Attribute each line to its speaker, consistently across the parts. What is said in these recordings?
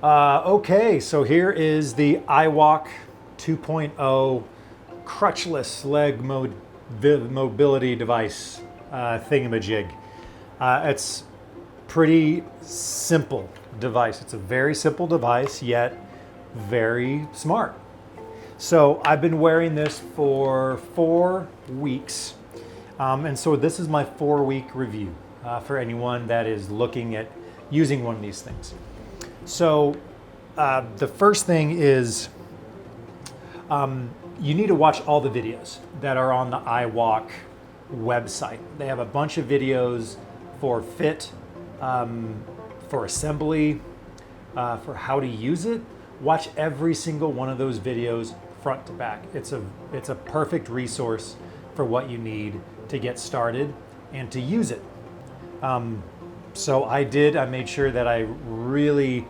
Speaker 1: Okay, so here is the IWalk 2.0 crutchless leg mobility device thingamajig. It's pretty simple device. It's a very simple device, yet very smart. So I've been wearing this for 4 weeks. And so this is my 4-week review for anyone that is looking at using one of these things. So the first thing is you need to watch all the videos that are on the IWalk website. They have a bunch of videos for fit, for assembly, for how to use it. Watch every single one of those videos front to back. It's a perfect resource for what you need to get started and to use it. So I made sure that I really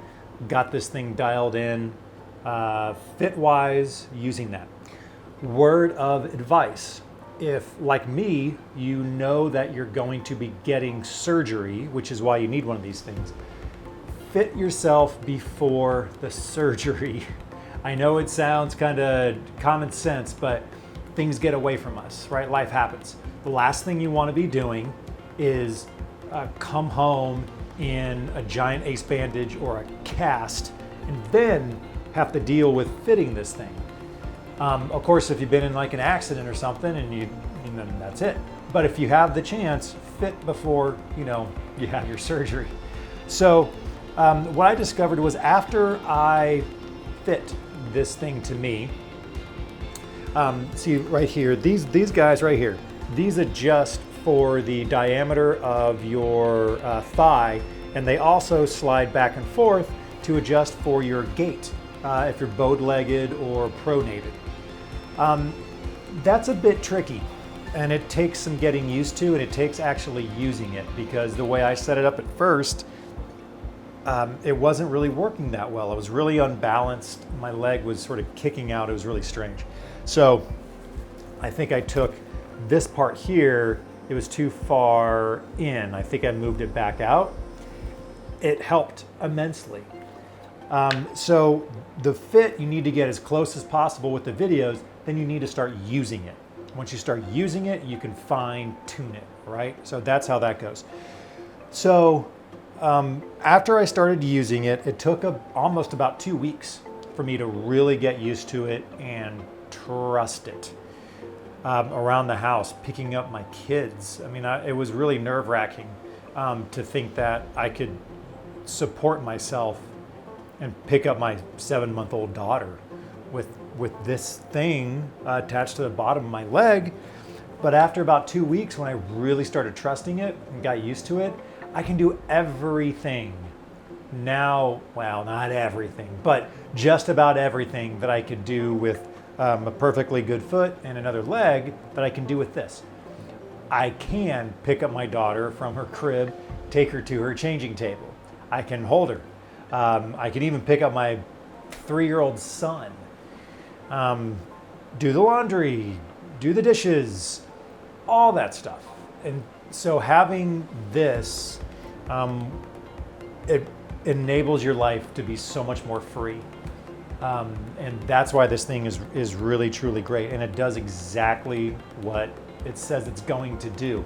Speaker 1: got this thing dialed in fit-wise using that. Word of advice: if, like me, you know that you're going to be getting surgery, which is why you need one of these things, fit yourself before the surgery. I know it sounds kind of common sense, but things get away from us, right? Life happens. The last thing you want to be doing is come home in a giant ace bandage or a cast and then have to deal with fitting this thing. Of course, if you've been in like an accident or something and then that's it. But if you have the chance, fit before you have your surgery. So what I discovered was after I fit this thing to me, see right here, these guys right here, these adjust for the diameter of your thigh, and they also slide back and forth to adjust for your gait if you're bowed-legged or pronated. That's a bit tricky, and it takes some getting used to, and it takes actually using it, because the way I set it up at first, it wasn't really working that well. I was really unbalanced. My leg was sort of kicking out. It was really strange. So I think I took this part here, it was too far in. I think I moved it back out. It helped immensely. So the fit, you need to get as close as possible with the videos, then you need to start using it. Once you start using it, you can fine tune it, right? So that's how that goes. So after I started using it, it took almost about 2 weeks for me to really get used to it and trust it. Around the house, picking up my kids. I mean, it was really nerve-wracking to think that I could support myself and pick up my 7-month-old daughter with this thing attached to the bottom of my leg. But after about 2 weeks, when I really started trusting it and got used to it, I can do everything now. Well, not everything, but just about everything that I could do with a perfectly good foot and another leg that I can do with this. I can pick up my daughter from her crib, take her to her changing table. I can hold her. I can even pick up my 3-year-old son, do the laundry, do the dishes, all that stuff. And so having this, it enables your life to be so much more free. And that's why this thing is really, truly great. And it does exactly what it says it's going to do.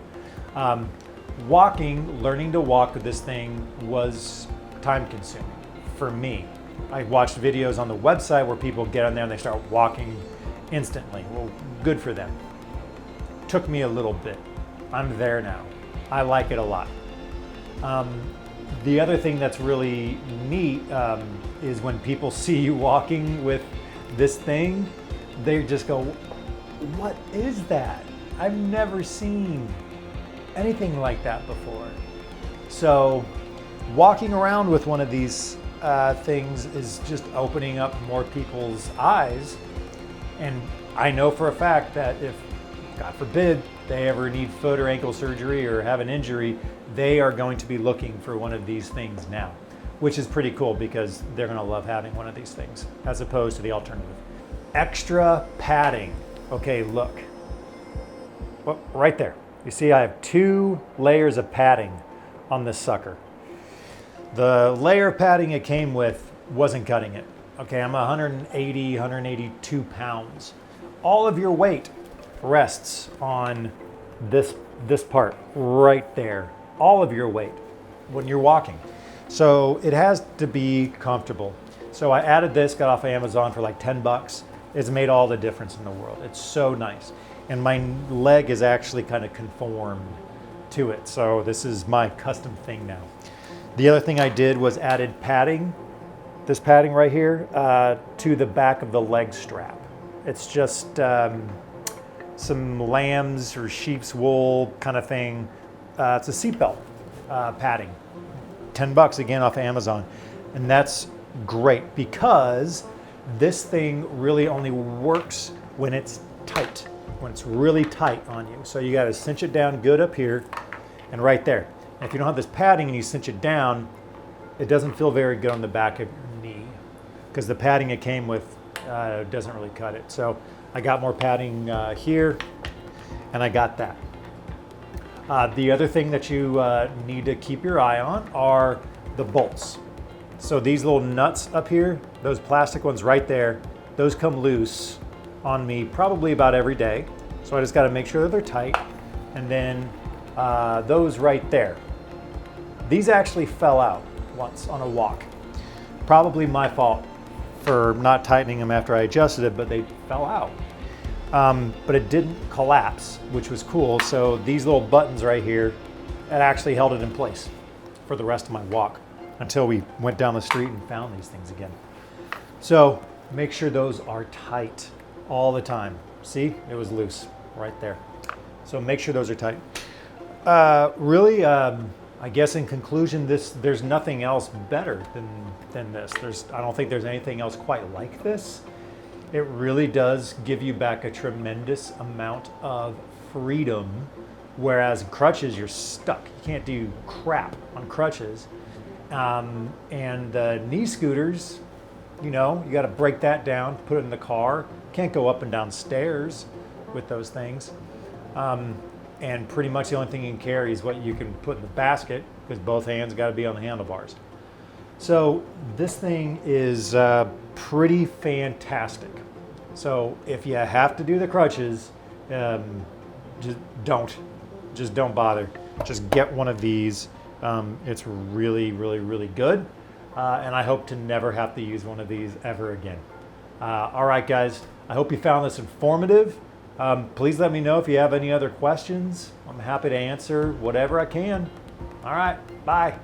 Speaker 1: Learning to walk with this thing was time consuming for me. I watched videos on the website where people get on there and they start walking instantly. Well, good for them. Took me a little bit. I'm there now. I like it a lot. The other thing that's really neat is when people see you walking with this thing, they just go, what is that? I've never seen anything like that before. So walking around with one of these things is just opening up more people's eyes. And I know for a fact that if, God forbid, they ever need foot or ankle surgery or have an injury, they are going to be looking for one of these things now, which is pretty cool because they're going to love having one of these things as opposed to the alternative. Extra padding. Okay, look. Well, right there. You see I have 2 layers of padding on this sucker. The layer of padding it came with wasn't cutting it. Okay, I'm 180, 182 pounds. All of your weight rests on this part right there. All of your weight when you're walking. So it has to be comfortable. So I added this, got off of Amazon for like 10 bucks. It's made all the difference in the world. It's so nice. And my leg is actually kind of conformed to it. So this is my custom thing now. The other thing I did was added padding, this padding right here, to the back of the leg strap. It's just some lamb's or sheep's wool kind of thing. It's a seatbelt padding. 10 bucks again off of Amazon. And that's great because this thing really only works when it's tight, when it's really tight on you. So you got to cinch it down good up here and right there. And if you don't have this padding and you cinch it down, it doesn't feel very good on the back of your knee because the padding it came with doesn't really cut it. So I got more padding here and I got that. The other thing that you need to keep your eye on are the bolts. So these little nuts up here, those plastic ones right there, those come loose on me probably about every day. So I just got to make sure that they're tight. And then those right there, these actually fell out once on a walk. Probably my fault for not tightening them after I adjusted it, but they fell out. But it didn't collapse, which was cool. So these little buttons right here, it actually held it in place for the rest of my walk until we went down the street and found these things again. So make sure those are tight all the time. See, it was loose right there. So make sure those are tight. Really, I guess in conclusion, there's nothing else better than this. I don't think there's anything else quite like this. It really does give you back a tremendous amount of freedom, whereas crutches, you're stuck. You can't do crap on crutches. And the knee scooters, you know, you got to break that down, put it in the car. Can't go up and down stairs with those things. And pretty much the only thing you can carry is what you can put in the basket because both hands got to be on the handlebars. So this thing is pretty fantastic. So if you have to do the crutches, just don't bother. Just get one of these. It's really, really, really good. And I hope to never have to use one of these ever again. All right, guys, I hope you found this informative. Please let me know if you have any other questions. I'm happy to answer whatever I can. All right, bye.